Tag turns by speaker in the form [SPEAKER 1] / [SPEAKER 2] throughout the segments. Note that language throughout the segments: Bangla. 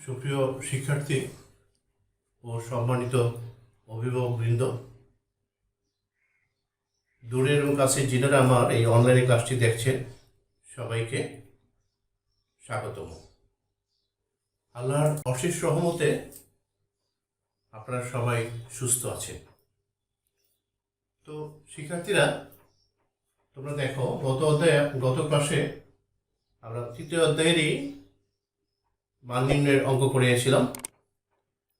[SPEAKER 1] সুপ্রিয় শিক্ষার্থী ও সম্মানিত অভিভাবকবৃন্দ, দূরের এবং কাছে যিনারা আমার এই অনলাইনে ক্লাসটি দেখছেন, সবাইকে স্বাগতম। আল্লাহর অশেষ রহমতে আপনারা সবাই সুস্থ আছেন। তো শিক্ষার্থীরা, তোমরা দেখো, গত ক্লাসে আমরা তৃতীয় অধ্যায়েরই মান নির্ণয়ের অঙ্ক করে এসেছিলাম,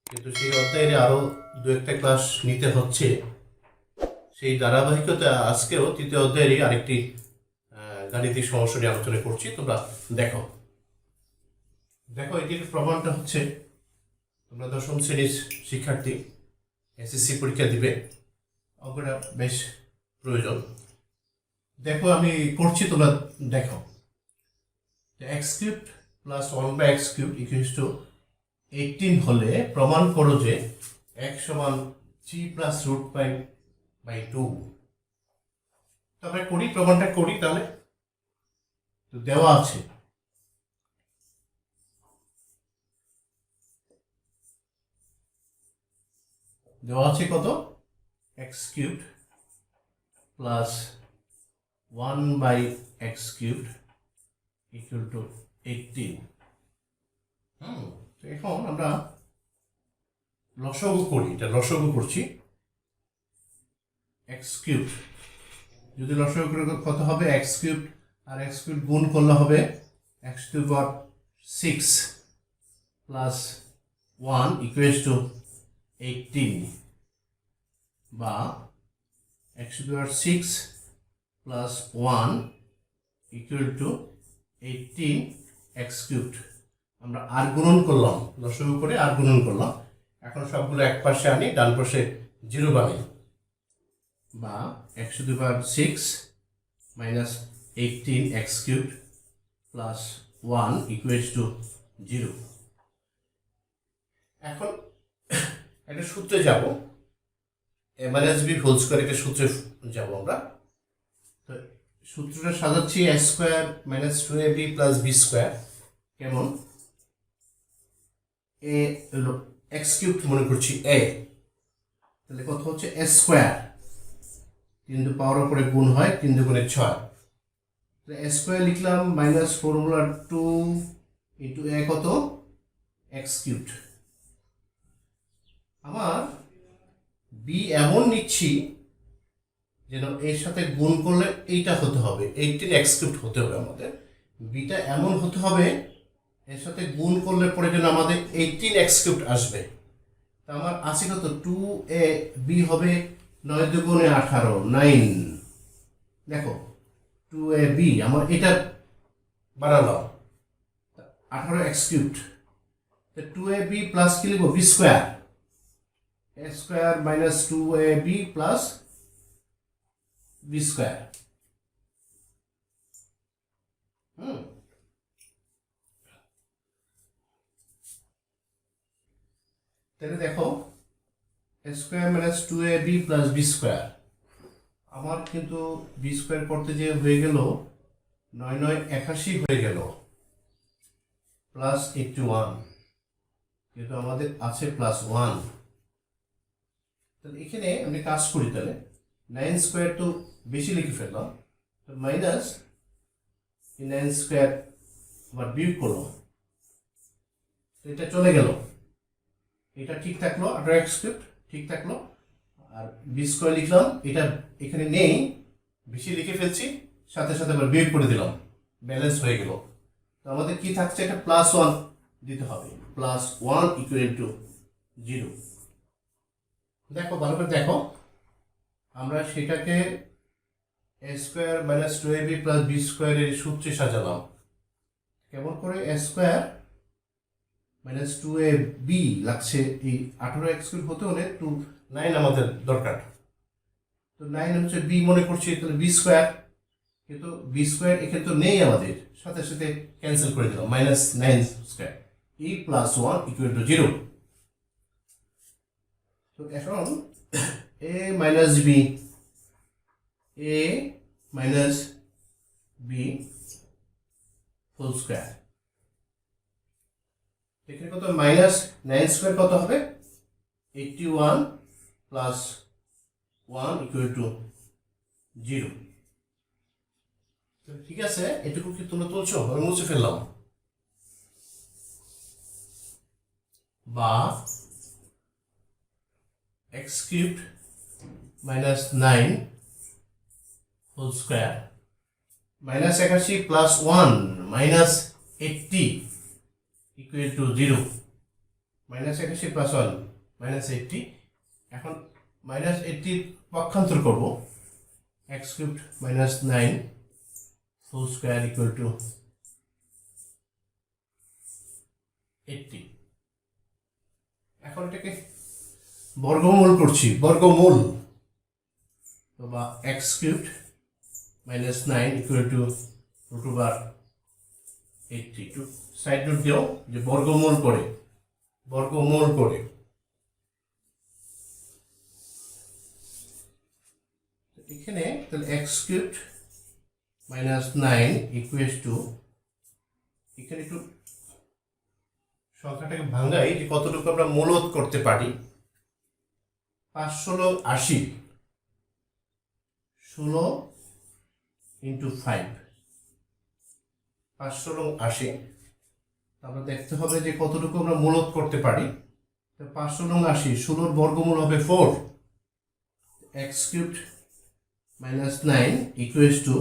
[SPEAKER 1] কিন্তু সেই অধ্যায়ের আরও দু একটা ক্লাস নিতে হচ্ছে। সেই ধারাবাহিকতা আজকেও তৃতীয় অধ্যায়েরই আরেকটি গাণিতিক সমস্যা নিয়ে আলোচনা করছি। তোমরা দেখো, এটির প্রমাণটা হচ্ছে, তোমরা দশম শ্রেণীর শিক্ষার্থী, এসএসসি পরীক্ষা দিবে, অঙ্কটা বেশ প্রয়োজন। দেখো, আমি করছি, তোমরা দেখো। X cube plus 1/x cube equals to 18 হলে প্রমাণ করো যে x সমান g plus root pi by 2। তারপরে প্রমাণটা করি। তাহলে তো দেওয়া আছে, কত, x cube plus 1/x cube equal to 18। এখন আমরা লসাগু করি, এটা লসাগু করছি। x কিউব যদি লসাগু করে কত হবে, x কিউব আর x কিউব গুণ করলে হবে x to the power 6 plus 1 equals to 18, বা x to the power 6 plus 1 equal two 18x cube. আমরা আর গুণন করলাম, লসাগু করে আর গুণন করলাম। এখন সবগুলো এক পাশে আনি, ডান পাশে 0 বানাই, বা x to the power 6 minus 18x cube plus 1 equals to 0। এখন একটা সূত্রে যাব, a minus b whole square, একটা সূত্রে যাব আমরা। তো সূত্রটা সাজাচ্ছি a square minus 2ab plus b square. কেমন? এ হলো x কিউব মনে করছি a, তাহলে কত হচ্ছে a স্কয়ার, 3 পাওয়ার উপরে গুণ হয়, 3 গুণে 6। তাহলে a স্কয়ার লিখলাম মাইনাস ফর্মুলা 2 ইন্টু a কত, x কিউব। আমার b এমন নিচ্ছি যেন এর সাথে গুণ করলে এইটা হতে হবে, 18x কিউব হতে হবে। আমাদের বিটা এমন হতে হবে, এর সাথে গুণ করলে পরে যেন আমাদের 18x কিউব আসবে। তা আমার আছে কত, 2ab হবে 9 দুগুণে 18, 9। দেখো 2ab আমার এটা বানালাম 18x কিউব। 2ab প্লাস কি লিখবো, b square, a square minus 2ab plus b square. তাহলে দেখো, a square minus 2ab plus b square, আমার কিন্তু b স্কয়ার করতে যে হয়ে গেল 9 9 81 হয়ে গেল, প্লাস 81, কিন্তু আমাদের আছে প্লাস 1। তাহলে এখানে আমি কাজ করি, তাহলে 9 স্কয়ার তো বেশি লিখে ফেললাম, তো মাইনাস 9 স্কয়ার আবার বিয়োগ করলাম, এটা চলে গেল, এটা ঠিক থাকলো, 18x কিউব ঠিক থাকলো। আর বি স্কয়ার লিখলাম, এটা এখানে নেই, বেশি লিখে ফেলছি, সাথে সাথে আবার বিয়োগ করে দিলাম, ব্যালেন্স হয়ে গেল। তো আমাদের কি থাকছে, এটা প্লাস 1 দিতে হবে, প্লাস 1 ইকুয়াল টু 0। দেখো ভালো করে দেখো, আমরা সেটাকে a square minus 2ab plus b স্কয়ারের সূত্রে সাজালাম। কেমন করে, a স্কয়ার মাইনাস 2ab লাগছে, এই 18x কিউব হতে হলে 9 আমাদের দরকার। তো 9 হচ্ছে b মনে করছি, তাহলে b স্কয়ার, কিন্তু b স্কয়ার এখানে তো নেই, আমাদের সাথে সাথে ক্যান্সেল করে দিলাম, minus 9 square, e plus 1 equal to 0। তো এখন a minus b, a minus b whole square এখানে কত মাইনাস 9 স্কোয়ার কত হবে 81 প্লাস 1 ইকুয়াল টু 0। ঠিক আছে, এটুকু কি তোমরা তুলছো? আমি মুছে ফেললাম। বা x cubed minus 9 whole square minus 81 plus 1 minus 80 equal to 0। Minus 81 plus 1 minus 80। এখন মাইনাস 80 পক্ষান্তর করবো, x cubed minus 9 whole square equal to 80। এখন এটাকে বর্গমূল করছি, বর্গমূল। তো বা x cubed minus 9 equal to root over 80। একটু সাইড নোট দিও যে বর্গমূল করে, বর্গমূল করে। এখানে তাহলে x cubed minus 9 equal two, এখানে একটু সংখ্যাটাকে ভাঙাই যে কতটুকু আমরা মূলদ করতে পারি। 5 16 80, 16 ইন্টু 5, 5 16 80। আমরা দেখতে হবে যে কতটুকু আমরা মূলদ করতে পারি। 5 16 80, 16 বর্গমূল হবে 4। X cubed minus 9 equal to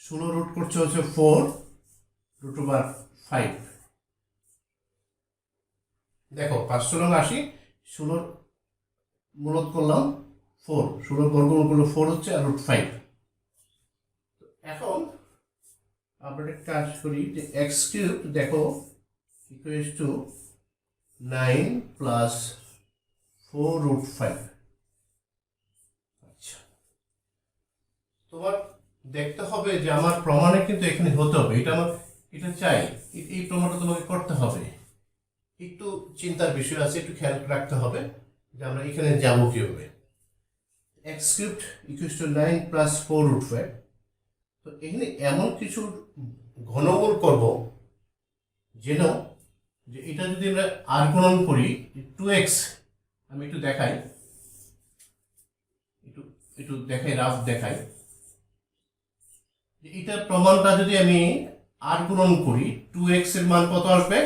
[SPEAKER 1] 16 root করছে হচ্ছে 4 রুট ওভার 5। দেখো 5 16 80, 16 মূলদ করলাম 4, 16 বর্গমূল করলো 4 হচ্ছে আর রুট 5। এখন আমরা একটা কাজ করি যে এক্স কিউব দেখো ইকুয়াল টু 9 প্লাস 4 রুট 5। আচ্ছা, তোমার দেখতে হবে যে আমার প্রমাণে কিন্তু এখানে হতে হবে, এটা আমার এটা চাই, এই প্রমাণটা তোমাকে করতে হবে। একটু চিন্তার বিষয় আছে, একটু খেয়াল রাখতে হবে যে আমরা এখানে যাবো কিভাবে। X cubed equal to 9 plus 4 root 5। তো এখানে এমন কিছু ঘনমূল করব যেন, যে এটা যদি আমরা আর গুণন করি 2x, আমি একটু দেখাই, একটু দেখাই, রাফ দেখাই। এটা প্রমাণটা যদি আমি আর গুণন করি 2x এর মান কত আসবে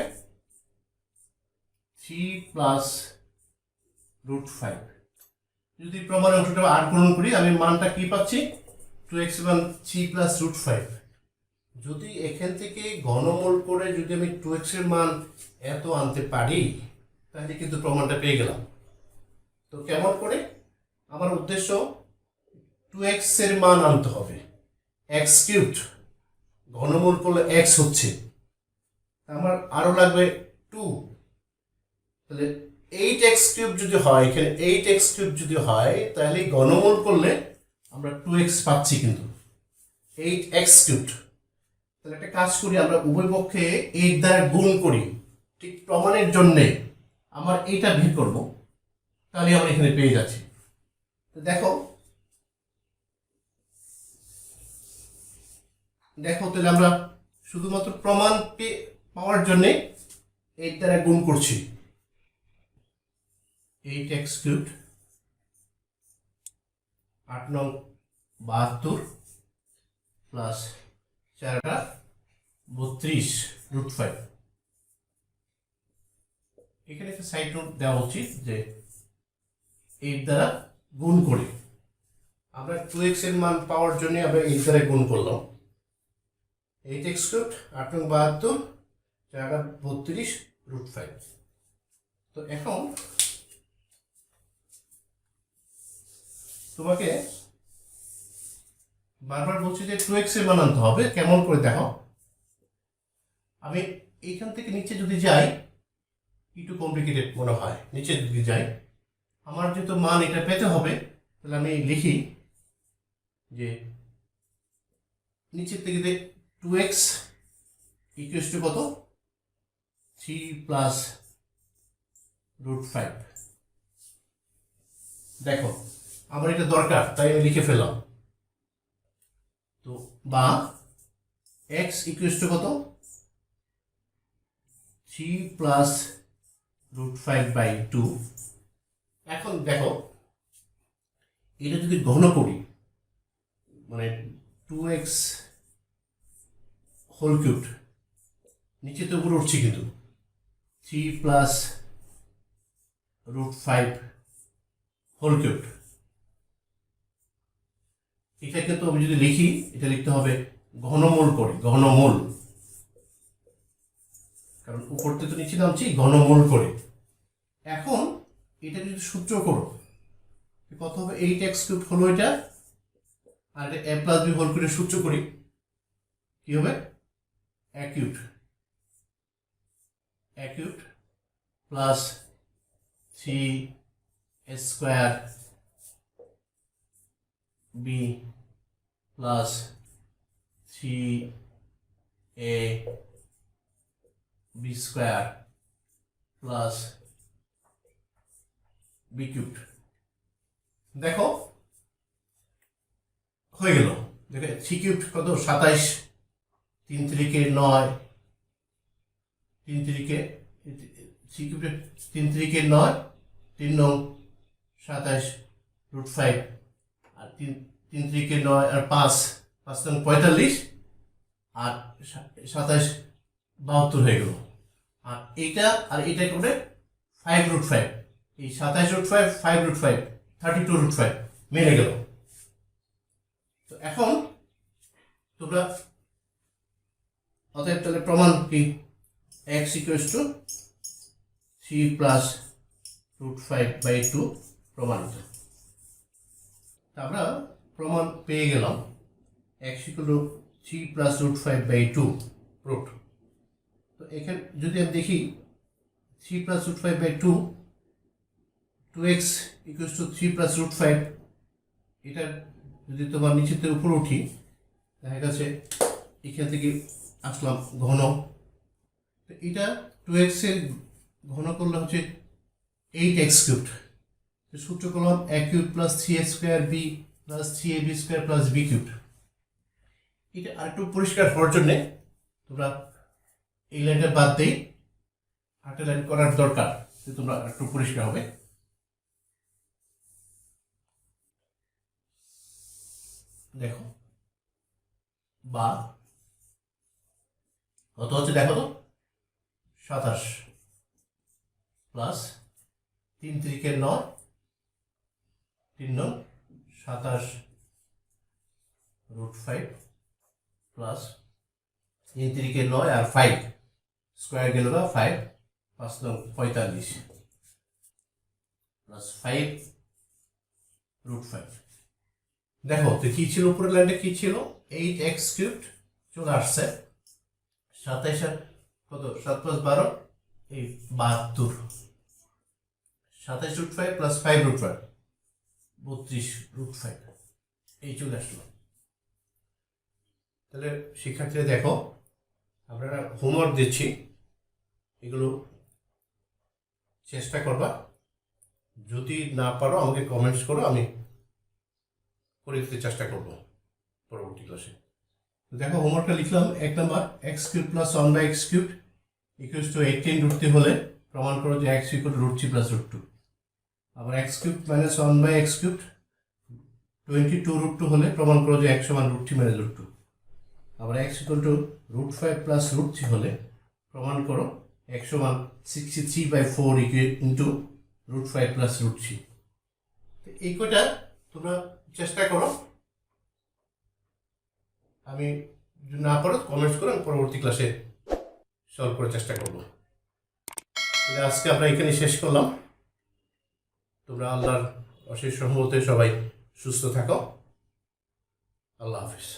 [SPEAKER 1] 3 প্লাস রুট 5। যদি প্রমাণ অংশটা আর গুণন করি আমি মানটা কি পাচ্ছি 2x মান 3 প্লাস রুট 5। যদি এখান থেকে ঘনমূল করে যদি আমি 2x এর মান এত আনতে পারি তাহলে কিন্তু প্রমাণটা পেয়ে গেলাম। তো কেমন করে? আমার উদ্দেশ্য 2x এর মান আনতে হবে। x কিউবড ঘনমূল করলে x হচ্ছে, আমার আরো লাগবে 2। তাহলে 8x কিউব যদি হয়, এখানে 8x কিউব যদি হয় তাহলে ঘনমূল করলে আমরা 2x পাচ্ছি, কিন্তু 8x কিউবড। তাহলে একটা কাজ করি, আমরা উভয় পক্ষে 8 দ্বারা গুণ করি, ঠিক প্রমাণের জন্যে আমার এইটা বের করব, তাহলে আমরা এখানে পেয়ে যাচ্ছি। তো দেখো তাহলে আমরা শুধুমাত্র প্রমাণ পাওয়ার জন্যে 8 দ্বারা গুণ করছি। 8x কিউবড 8 নং 72 প্লাস 4টা 32 রুট 5। এখানে একটা সাইড নোট দেওয়া উচিত যে 8 দ্বারা গুণ করে আমরা 2x এর মান পাওয়ার জন্য আমরা 8 দ্বারা গুণ করলাম। 8x কিউবড 8 নং 72 4টা 32 রুট 5। তো এখন তোমাকে বারবার বলছি যে 2x এর মান আনতে হবে। কেমন করে দেখো, আমি এইখান থেকে নিচে যদি যাই একটু কমপ্লিকেটেড মনে হয়, নিচে যদি যাই আমার যেহেতু মান এটা পেতে হবে, তাহলে আমি লিখি যে নিচের থেকে 2x ইকুয়াল টু কত 3 প্লাস রুট 5। দেখো আমার এটা দরকার তাই আমি লিখে ফেললাম। তো বা x ইকুয়াল টু কত 3 প্লাস √5/2। এখন দেখো এটা যদি ঘন করি মানে 2x হোল কিউবড, নিচে তো উপরে উঠছি কিন্তু 3 প্লাস √5 হোল কিউবড, এটা কিন্তু আমি যদি লিখি এটা লিখতে হবে ঘনমূল করে, ঘনমূল, কারণ উপরতে তো নিচে নামছি, ঘনমূল করে। এখন এটা যদি সূত্র করো কত হবে, 8x³ হলো এটা, আর এটা a+b হোল করে সূত্র করি কি হবে, a³ plus 3a² b plus 3ab² plus b³। দেখো হয়ে গেল। দেখো 3³ কত, 27, 3 3 9, 3 3 3³ 3 3 9, 3 9 27 √5, আর 3 3 9 আর 5 5 9 45, আর 27 72 হয়ে গেল। আর এইটা করে 5√5, এই 27√5 5√5 32√5 মেনে গেল। তো এখন তোমরা অতএব তাহলে প্রমাণ কি, x = 3 প্লাস √5/2 প্রমাণিত। আমরা প্রমাণ পেয়ে গেলাম x = 3 প্লাস √5/2 প্রুফ। তো এখানে যদি আমি দেখি 3 প্লাস √5/2, 2x = 3 প্লাস √5, এটা যদি তোমার নিচে থেকে উপরে উঠি দেখা গেছে এখান থেকে আসলাম ঘন, তো এটা 2x এর ঘন করলে হচ্ছে 8x³। সূত্র করলাম a³ plus 3a² b plus 3ab² plus b³। এটা আরেকটু পরিষ্কার হওয়ার জন্যে তোমরা এই লাইনটা বাদ দেই, আরেকটা লাইন করার দরকার, তোমরা একটু পরিষ্কার হবে। দেখো বা কত হচ্ছে দেখো তো, 27 প্লাস 3 3 9, 3 9 27 √5 প্লাস 3 3 9 আর 5 স্কোয়ার গেল না 5, 5 9 45 প্লাস 5√5। দেখো তো কি ছিল, উপরের লাইনটা কি ছিল, 8x³ চলে আসছে, 27 আর কত 7 + 12 এই 72, 27√5 প্লাস 5√5 32√5 এই চলে আসলো। তাহলে শিক্ষার্থীরা দেখো আমরা হোমওয়ার্ক দিচ্ছি, এগুলো চেষ্টা করবা, যদি না পারো আমাকে কমেন্টস করো, আমি করে দিতে চেষ্টা করবো পরবর্তী ক্লাসে। দেখো হোমওয়ার্কটা লিখলাম, 1 নম্বর x³ প্লাস 1/x³ = 18√3 হলে প্রমাণ করো যে x = √3 প্লাস √2। আবার x³ মাইনাস 1/x³ 22√2 হলে প্রমাণ করো যে x সমান √3 মাইনাস √2। আবার x = √5 প্লাস √3 হলে প্রমাণ করো x সমান 63/4 ইন্টু √5 প্লাস √3। এই কয়টা তোমরা চেষ্টা করো, আমি যদি না পারো কমেন্টস করো, আমি পরবর্তী ক্লাসে সলভ করার চেষ্টা করব। আজকে আমরা এখানে শেষ করলাম। তোমরা আল্লাহর অশেষ রহমতে সবাই সুস্থ থাকো। আল্লাহ হাফিজ।